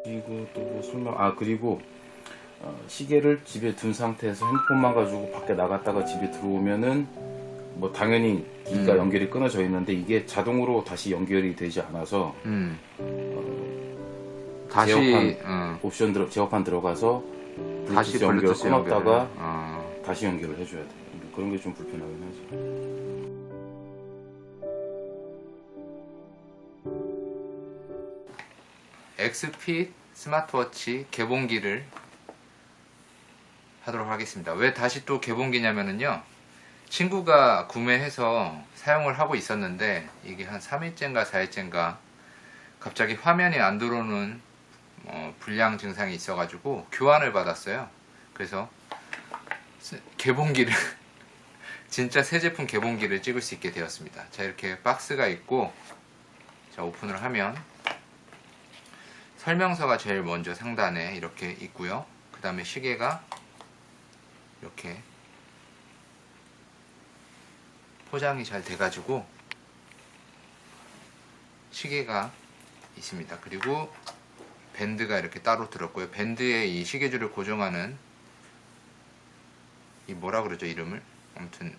그리고 또 뭐 설명, 그리고 시계를 집에 둔 상태에서 핸드폰만 가지고 밖에 나갔다가 집에 들어오면은 뭐 당연히 기기가 연결이 끊어져 있는데 이게 자동으로 다시 연결이 되지 않아서 다시 제어판 옵션 제어판 들어가서 다시 블루투스 연결 블루투스 끊었다가 연결을. 다시 연결을 해줘야 돼. 그런 게 좀 불편하긴 하지. 엑스핏 스마트워치 개봉기를 하도록 하겠습니다. 왜 다시 또 개봉기냐면요, 친구가 구매해서 사용을 하고 있었는데 이게 한 3일째인가 4일째인가 갑자기 화면이 안 들어오는 불량 증상이 있어가지고 교환을 받았어요. 그래서 개봉기를 진짜 새 제품 개봉기를 찍을 수 있게 되었습니다. 자, 이렇게 박스가 있고, 자, 오픈을 하면 설명서가 제일 먼저 상단에 이렇게 있고요. 그 다음에 시계가 이렇게 포장이 잘 돼가지고 시계가 있습니다. 그리고 밴드가 이렇게 따로 들었고요. 밴드에 이 시계줄을 고정하는 이 뭐라 그러죠, 이름을? 아무튼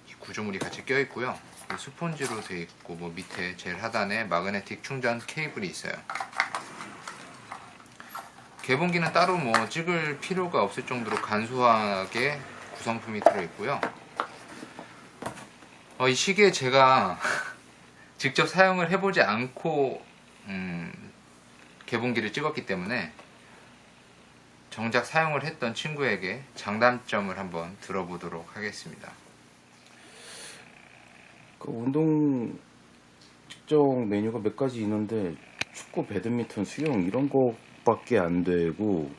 이 구조물이 같이 껴 있고요. 스폰지로 되어 있고, 뭐 밑에 제일 하단에 마그네틱 충전 케이블이 있어요. 개봉기는 따로 뭐 찍을 필요가 없을 정도로 간소하게 구성품이 들어 있고요. 이 시계 제가 직접 사용을 해보지 않고 개봉기를 찍었기 때문에 정작 사용을 했던 친구에게 장단점을 한번 들어보도록 하겠습니다. 그 운동 측정 메뉴가 몇 가지 있는데 축구, 배드민턴, 수영 이런 거밖에 안 되고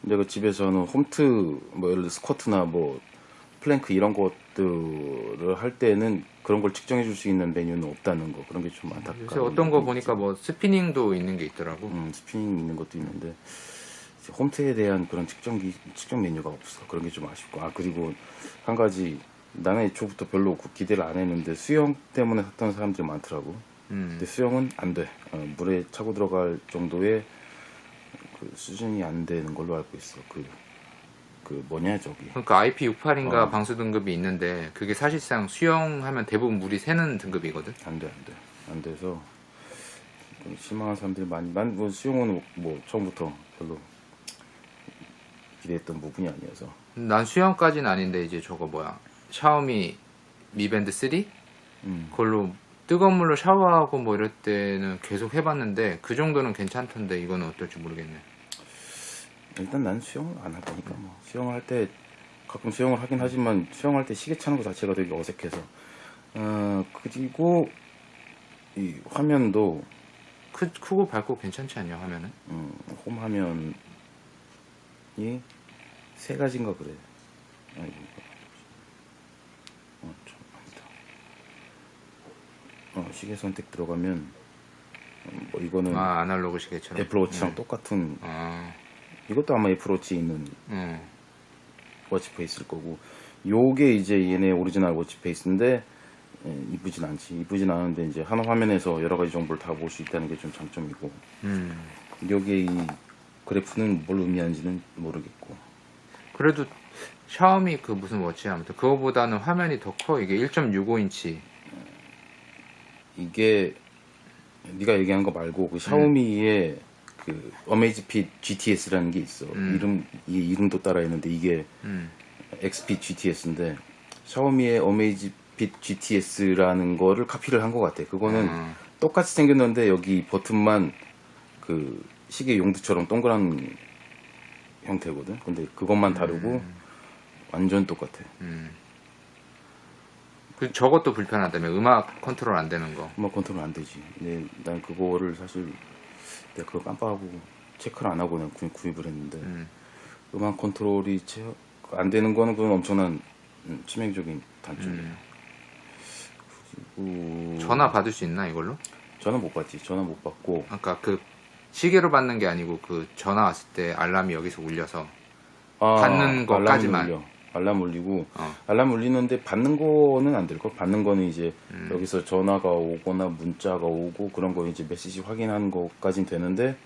내가 집에서는 홈트 뭐 예를 들어 스쿼트나 뭐 플랭크 이런 것들을 할 때는 그런 걸 측정해 줄 수 있는 메뉴는 없다는 거, 그런 게 좀 안타까워. 요새 어떤 거 보니까 뭐 스피닝도 있는 게 있더라고. 스피닝 있는 것도 있는데 홈트에 대한 그런 측정 메뉴가 없어. 그런 게 좀 아쉽고, 그리고 한 가지, 나는 애초부터 별로 기대를 안 했는데 수영 때문에 샀던 사람들이 많더라고. 근데 수영은 안 돼. 물에 차고 들어갈 정도의 그 수준이 안 되는 걸로 알고 있어. 그 뭐냐 저기. 그러니까 IP68인가 방수 등급이 있는데 그게 사실상 수영하면 대부분 물이 새는 등급이거든. 안 돼. 안 돼서 좀 실망한 사람들이 많이. 난 뭐 수영은 뭐 처음부터 별로 기대했던 부분이 아니어서. 난 수영까지는 아닌데 이제 저거 뭐야, 샤오미 미밴드 3? 그걸로 뜨거운 물로 샤워하고 뭐 이럴 때는 계속 해봤는데 그 정도는 괜찮던데 이거는 어떨지 모르겠네. 일단 난 수영을 안 할 거니까 뭐 수영을 할 때 가끔 수영을 하긴 하지만 수영할 때 시계 차는 것 자체가 되게 어색해서. 그리고 이 화면도 크고 밝고 괜찮지 않냐, 화면은? 홈 화면이 세 가지인가 그래. 아이고, 좀 아니다. 시계 선택 들어가면 뭐 이거는 아날로그 시계처럼. 애플워치랑 똑같은. 이것도 아마 애플워치에 있는 워치페이스일 거고, 요게 이제 얘네 오리지널 워치페이스인데 이쁘진 않지. 이쁘진 않은데 이제 한 화면에서 여러 가지 정보를 다 볼 수 있다는 게 좀 장점이고, 요게 이 그래프는 뭘 의미하는지는 모르겠고. 그래도 샤오미 그 무슨 워치야, 아무튼 그거보다는 화면이 더 커. 이게 1.65인치. 이게 네가 얘기한 거 말고 그 샤오미의 그 어메이지핏 GTS라는 게 있어. 이름도 따라 있는데 이게 엑스핏 GTS인데 샤오미의 어메이지핏 GTS라는 거를 카피를 한 것 같아. 그거는 똑같이 생겼는데 여기 버튼만 그 시계 용두처럼 동그란 형태거든. 근데 그것만 다르고 완전 똑같아. 그 저것도 불편하다며, 음악 컨트롤 안 되는 거. 음악 컨트롤 안 되지. 근데 난 그거를 사실 내가 그걸 깜빡하고 체크를 안 하고 그냥 구입을 했는데 음악 컨트롤이 안 되는 거는 그건 엄청난 치명적인 단점이에요. 그리고 전화 받을 수 있나 이걸로? 전화 못 받지. 전화 못 받고. 아까 그 시계로 받는 게 아니고 그 전화 왔을 때 알람이 여기서 울려서 받는 거까지만. 알람 울리고 알람 울리는데 받는 거는 안 될 걸. 받는 거는 이제 여기서 전화가 오거나 문자가 오고 그런 거 이제 메시지 확인하는 거까진 되는데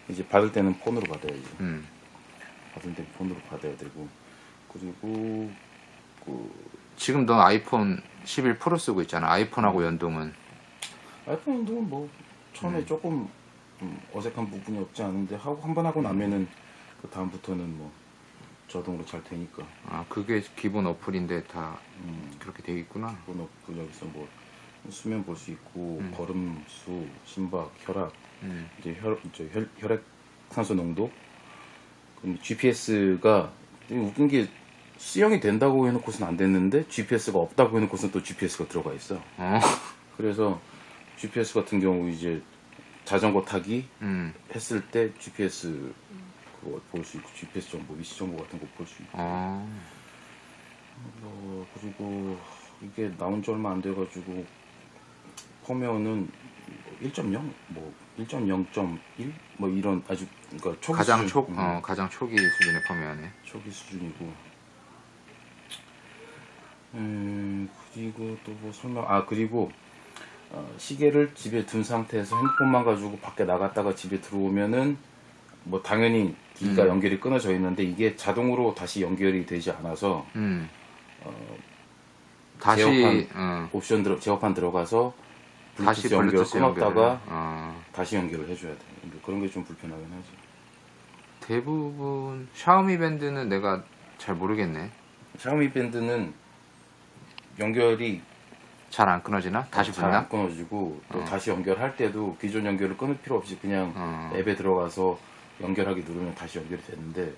이제 받을 때는 폰으로 받아야지. 음. 받을 때는 폰으로 받아야 되고. 그리고 지금 너 아이폰 11 프로 쓰고 있잖아. 아이폰하고 연동은. 아이폰도 뭐 처음에 조금 어색한 부분이 없지 않은데 하고 한 번 하고 나면은 그 다음부터는 뭐 자동으로 잘 되니까. 아, 그게 기본 어플인데 다 그렇게 돼 있구나. 그 여기서 뭐 수면 볼 수 있고 걸음수, 심박, 혈압, 이제 혈액 산소 농도. 그럼 GPS가 웃긴 게 수영이 된다고 해놓고서는 안 됐는데 GPS가 없다고 해놓고서는 또 GPS가 들어가 있어. 그래서 GPS 같은 경우 이제 자전거 타기 했을 때 GPS 그거 볼 수 있고 GPS 정보, 위치 정보 같은 거 볼 수 있고. 그리고 이게 나온 지 얼마 안 돼가지고 펌웨어는 1.0, 뭐 1.0.1, 뭐 이런 아주 그러니까 초기 가장 수준, 가장 초기 수준의 펌웨어네. 초기 수준이고. 그리고 또 뭐 설명, 그리고 시계를 집에 둔 상태에서 핸드폰만 가지고 밖에 나갔다가 집에 들어오면은 뭐 당연히 기기가 연결이 끊어져 있는데 이게 자동으로 다시 연결이 되지 않아서 다시 옵션 제어판 들어가서 다시 블루투스 연결 블루투스 끊었다가 다시 연결을 해줘야 돼. 근데 그런 게 좀 불편하긴 하지. 대부분 샤오미 밴드는 내가 잘 모르겠네. 샤오미 밴드는 연결이 잘 안 끊어지나? 다시 잘 안 붙나? 끊어지고 또 다시 연결할 때도 기존 연결을 끊을 필요 없이 그냥 앱에 들어가서 연결하기 누르면 다시 연결이 되는데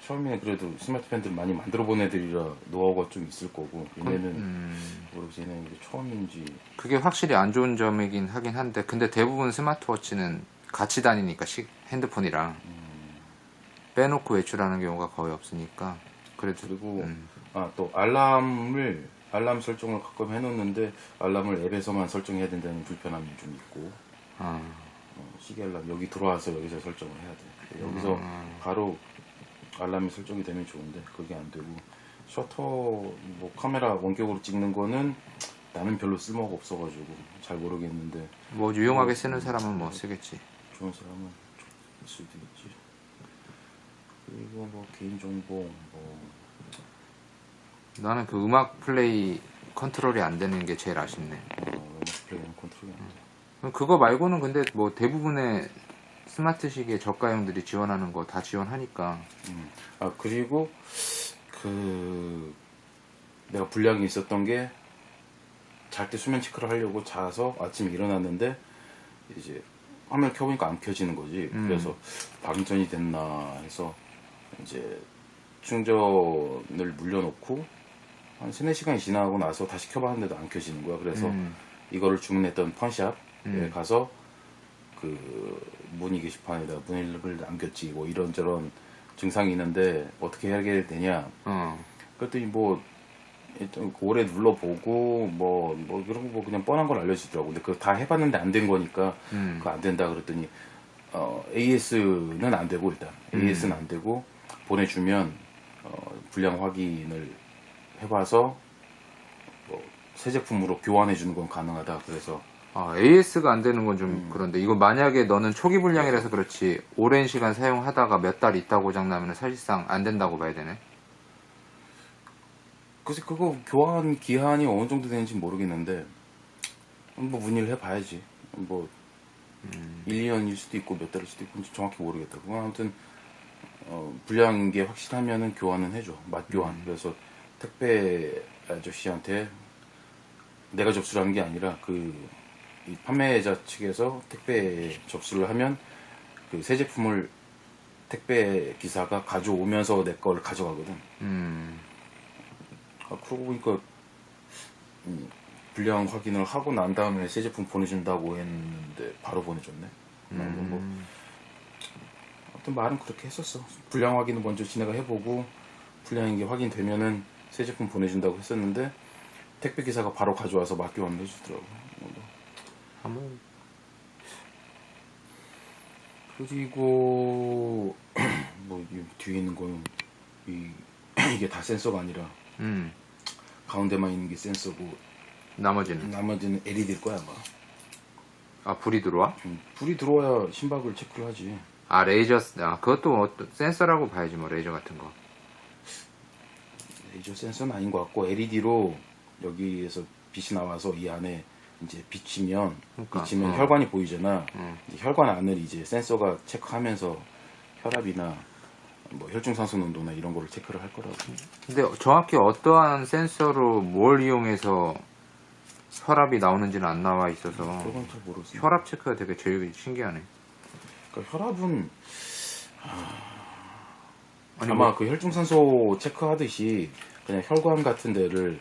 샤오미는 그래도 스마트 밴드를 많이 만들어 본 애들이라 노하우가 좀 있을 거고 얘네는 모르겠어. 얘네는 이게 처음인지. 그게 확실히 안 좋은 점이긴 하긴 한데 근데 대부분 스마트워치는 같이 다니니까 핸드폰이랑 빼놓고 외출하는 경우가 거의 없으니까 그래도 그리고 또 알람 설정을 가끔 해놓는데 알람을 앱에서만 설정해야 된다는 불편함이 좀 있고. 시계 알람 여기 들어와서 여기서 설정을 해야 돼. 여기서 바로 알람이 설정이 되면 좋은데 그게 안 되고 셔터 뭐 카메라 원격으로 찍는 거는 나는 별로 쓸모가 없어가지고 잘 모르겠는데 뭐 유용하게 쓰는 사람은 뭐 쓰겠지. 좋은 사람은 있을 수도 있지. 그리고 뭐 개인정보 뭐 나는 그 음악 플레이 컨트롤이 안 되는 게 제일 아쉽네. 플레이는 컨트롤이 안 돼. 그거 말고는 근데 뭐 대부분의 스마트 시계 저가형들이 지원하는 거 다 지원하니까. 그리고 내가 불량이 있었던 게 잘 때 수면 체크를 하려고 자서 아침에 일어났는데 이제 화면을 켜보니까 안 켜지는 거지. 그래서 방전이 됐나 해서 이제 충전을 물려놓고 한 3-4시간이 지나고 나서 다시 켜봤는데도 안 켜지는 거야. 그래서 이거를 주문했던 펀샵에 가서 그 문의 게시판에다 문의를 남겼지. 뭐 이런저런 증상이 있는데 어떻게 해야 되냐. 그랬더니 뭐 일단 오래 눌러보고 뭐 그런 거 그냥 뻔한 걸 알려주더라고. 근데 그거 다 해봤는데 안 된 거니까 그거 안 된다 그랬더니 AS는 안 되고 일단 AS는 안 되고 보내주면 불량 확인을 해봐서 뭐 새 제품으로 교환해 주는 건 가능하다. 그래서 AS가 안 되는 건 좀 그런데 이거 만약에 너는 초기 불량이라서 그렇지 오랜 시간 사용하다가 몇 달 있다 고장나면 사실상 안 된다고 봐야 되네. 글쎄 그거 교환 기한이 어느 정도 되는지 모르겠는데 뭐 문의를 해봐야지. 뭐 1-2년일 수도 있고 몇 달일 수도 있고 정확히 모르겠다. 그건 아무튼 불량인 게 확실하면은 교환은 해줘. 맞교환. 그래서 택배 아저씨한테 내가 접수를 하는 게 아니라 이 판매자 측에서 택배 접수를 하면 그 새 제품을 택배 기사가 가져오면서 내 걸 가져가거든. 그러고 보니까 불량 확인을 하고 난 다음에 새 제품 보내준다고 했는데 바로 보내줬네. 뭐 아무튼 말은 그렇게 했었어. 불량 확인을 먼저 지네가 해보고 불량인 게 확인되면은 새 제품 보내준다고 했었는데 택배 기사가 바로 가져와서 맞교환을 해주더라고. 한번 그리고 뭐 뒤에 있는 거는 이게 다 센서가 아니라 가운데만 있는 게 센서고 나머지는 나머지는 LED일 거야 아마. 아, 불이 들어와? 불이 들어와야 심박을 체크를 하지. 아, 레이저, 아, 그것도 어떤 센서라고 봐야지, 뭐, 레이저 같은 거. 레이저 센서는 아닌 것 같고 LED로 여기에서 빛이 나와서 이 안에 이제 비치면 그러니까, 혈관이 보이잖아. 이제 혈관 안을 이제 센서가 체크하면서 혈압이나 뭐 혈중산소 농도나 이런 거를 체크를 할 거라고. 근데 정확히 어떠한 센서로 뭘 이용해서 혈압이 나오는지는 안 나와 있어서 그건 잘 모르겠어. 혈압 체크가 되게 제일 신기하네. 그러니까 혈압은 아니, 아마 뭐, 그 혈중산소 체크하듯이 그냥 혈관 같은 데를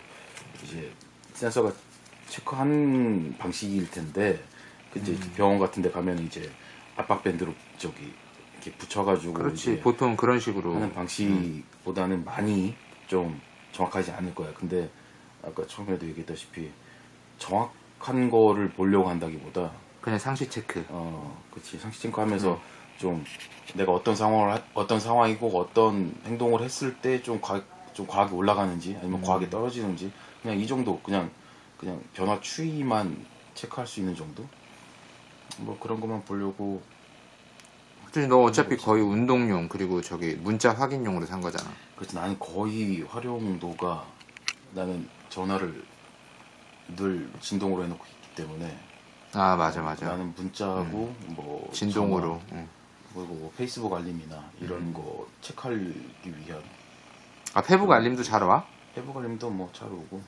이제 센서가 체크하는 방식일 텐데, 그 이제 병원 같은 데 가면 이제 압박밴드로 저기 이렇게 붙여가지고 그렇지. 이제 보통 그런 식으로. 하는 방식보다는 많이 좀 정확하지 않을 거야. 근데 아까 처음에도 얘기했다시피 정확한 거를 보려고 한다기보다 그냥 상시 체크. 그치. 상시 체크하면서 좀 내가 어떤 상황이고 어떤 행동을 했을 때 좀 과하게 올라가는지 아니면 과하게 떨어지는지 그냥 이 정도 그냥 변화 추이만 체크할 수 있는 정도. 뭐 그런 것만 보려고. 그치, 너 어차피 거의 운동용 그리고 저기 문자 확인용으로 산 거잖아. 그래서 나는 거의 활용도가 나는 전화를 늘 진동으로 해놓고 있기 때문에. 아, 맞아. 나는 문자하고 뭐 진동으로. 전화, 그리고 뭐 페이스북 알림이나 이런 거 체크하기 위한. 아, 페북 알림도 잘 와? 페이스북 알림도 뭐 잘 오고.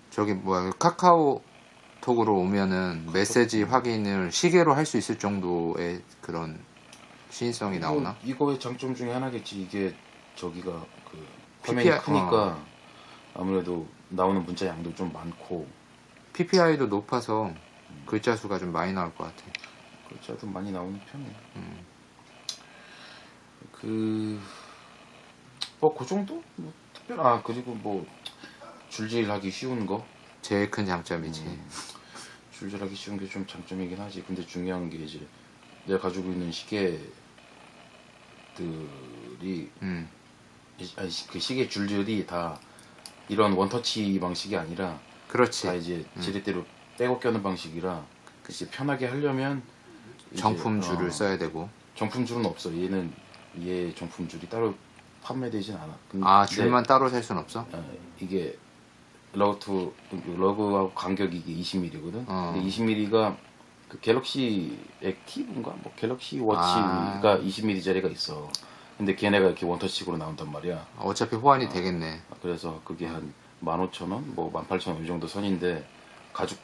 저기 뭐야, 카카오톡으로 오면은 메시지 확인을 시계로 할 수 있을 정도의 그런 시인성이 나오나? 이거의 장점 중에 하나겠지. 이게 저기가 그 화면이 PPI, 크니까 아무래도 나오는 문자 양도 좀 많고 PPI도 높아서 글자 수가 좀 많이 나올 것 같아. 글자도 많이 나오는 편이야. 그 정도? 뭐 특별. 그리고 뭐 줄질하기 쉬운 거. 제일 큰 장점이지. 줄질하기 쉬운 게 좀 장점이긴 하지. 근데 중요한 게 이제 내가 가지고 있는 시계들이 그 시계 줄줄이 다 이런 원터치 방식이 아니라 그렇지. 다 이제 지렛대로 빼고 껴는 방식이라 이제 편하게 하려면 정품 이제, 줄을 써야 되고. 정품 줄은 없어. 얘 정품 줄이 따로 판매되진 않아. 아, 줄만 따로 살 순 없어? 이게 러그하고 간격이 이게 20mm거든. 근데 20mm가 그 갤럭시 액티브인가 뭐 갤럭시 워치가 20mm짜리가 있어. 근데 걔네가 이렇게 원터치식으로 나온단 말이야. 어차피 호환이 되겠네. 그래서 그게 한 15,000원, 뭐 18,000원 이 정도 선인데 가죽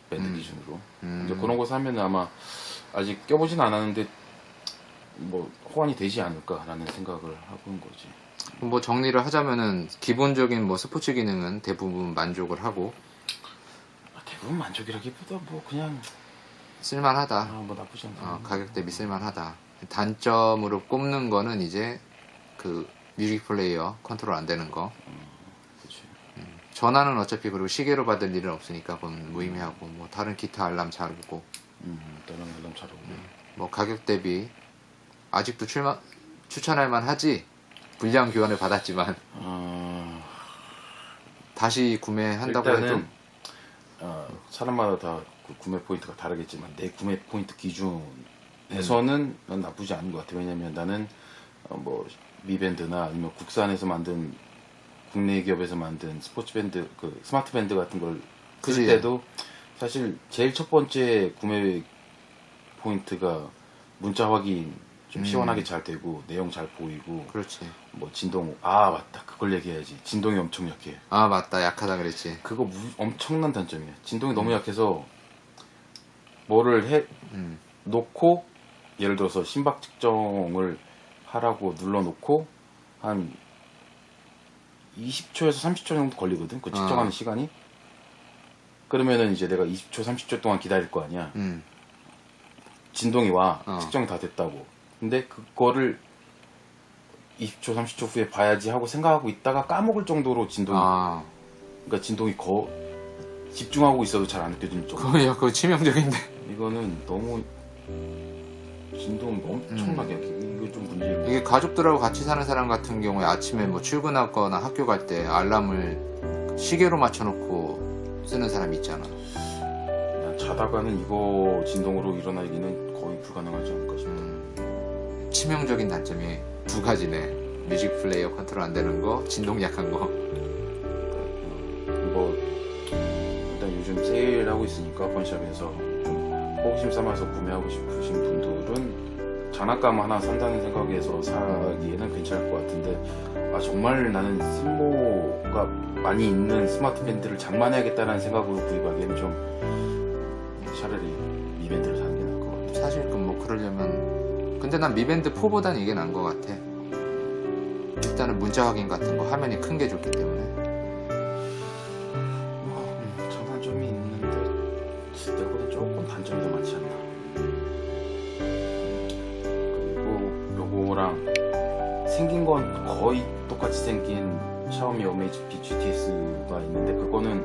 밴드 기준으로. 이제 그런 거 사면 아마 아직 껴보진 않았는데 뭐 호환이 되지 않을까라는 생각을 하고 있는 거지. 뭐 정리를 하자면은 기본적인 뭐 스포츠 기능은 대부분 만족을 하고 대부분 만족이라기보다 뭐 그냥 쓸만하다. 뭐 나쁘지 않다. 가격 대비 쓸만하다. 단점으로 꼽는 거는 이제 그 뮤직 플레이어 컨트롤 안 되는 거. 그치. 전화는 어차피 그리고 시계로 받을 일은 없으니까 그건 무의미하고 뭐 다른 기타 알람 잘 오고. 다른 알람 잘 오고. 뭐 가격 대비 아직도 추천할 만하지. 불량 교환을 받았지만 다시 구매한다고 해도 일단은 사람마다 다 그 구매 포인트가 다르겠지만 내 구매 포인트 기준에서는 난 나쁘지 않은 것 같아. 왜냐면 나는 뭐 미밴드나 아니면 국산에서 만든 국내 기업에서 만든 스포츠 밴드, 그 스마트 밴드 같은 걸 쓸 그치. 때도 사실 제일 첫 번째 구매 포인트가 문자 확인 좀 시원하게 잘 되고 내용 잘 보이고. 그렇지. 뭐 진동. 맞다, 그걸 얘기해야지. 진동이 엄청 약해. 아, 맞다. 약하다 그랬지. 그거 엄청난 단점이야. 진동이 너무 약해서 뭐를 놓고 예를 들어서 심박 측정을 하라고 눌러놓고 한 20초에서 30초 정도 걸리거든. 그 측정하는 시간이. 그러면은 이제 내가 20초, 30초 동안 기다릴 거 아니야. 진동이 와. 측정이 다 됐다고. 근데 그거를 20초, 30초 후에 봐야지 하고 생각하고 있다가 까먹을 정도로 진동이. 그러니까 진동이 집중하고 있어도 잘 안 느껴지는 정도. 그거 치명적인데. 이거는 너무 진동이 엄청나게 약해. 이거 좀 문제예요. 이게 가족들하고 같이 사는 사람 같은 경우에 아침에 뭐 출근하거나 학교 갈 때 알람을 시계로 맞춰놓고 쓰는 사람 있잖아. 난 자다가는 이거 진동으로 일어나기는 거의 불가능하지 않을까 싶다. 치명적인 단점이 두 가지네. 뮤직 플레이어 컨트롤 안 되는 거, 진동 약한 거. 뭐 일단 요즘 세일하고 있으니까 번샵에서 좀 호기심 삼아서 구매하고 싶으신 분들은 장난감 하나 산다는 생각에서 사기에는 괜찮을 것 같은데, 아 정말 나는 쓸모가 많이 있는 스마트 밴드를 장만해야겠다는 생각으로 구입하기에는 좀 차라리 미밴드를 사는 게 나을 것 같아. 사실 뭐 그러려면 근데 난 미밴드 4보단 이게 나은 것 같아. 일단은 문자 확인 같은 거 화면이 큰 게 좋기 때문에. 장단점이 있는데 내보다 조금 단점이 더 많지 않나. 그리고 요거랑 생긴 건 거의 똑같이 생긴 샤오미 어메이지 GTS가 있는데, 그거는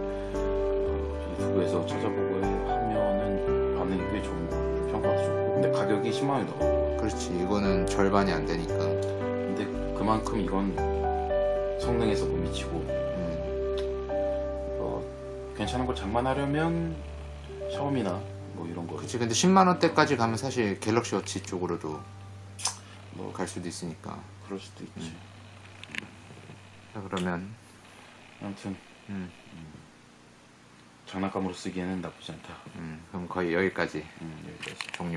유튜브에서 찾아보고 하면은 반응이 꽤 좋은 거 같아요. 평가도 좋고. 근데 가격이 10만 원이 넘어. 그렇지, 이거는 절반이 안 되니까. 근데 그만큼 이건 성능에서 못 미치고, 괜찮은 걸 장만하려면 샤오미나 뭐 이런 거. 그치, 근데 10만 원대까지 가면 사실 갤럭시 워치 쪽으로도 뭐 갈 수도 있으니까. 그럴 수도 있지. 자, 그러면 아무튼 장난감으로 쓰기에는 나쁘지 않다. 그럼 거의 여기까지 여기까지. 종료.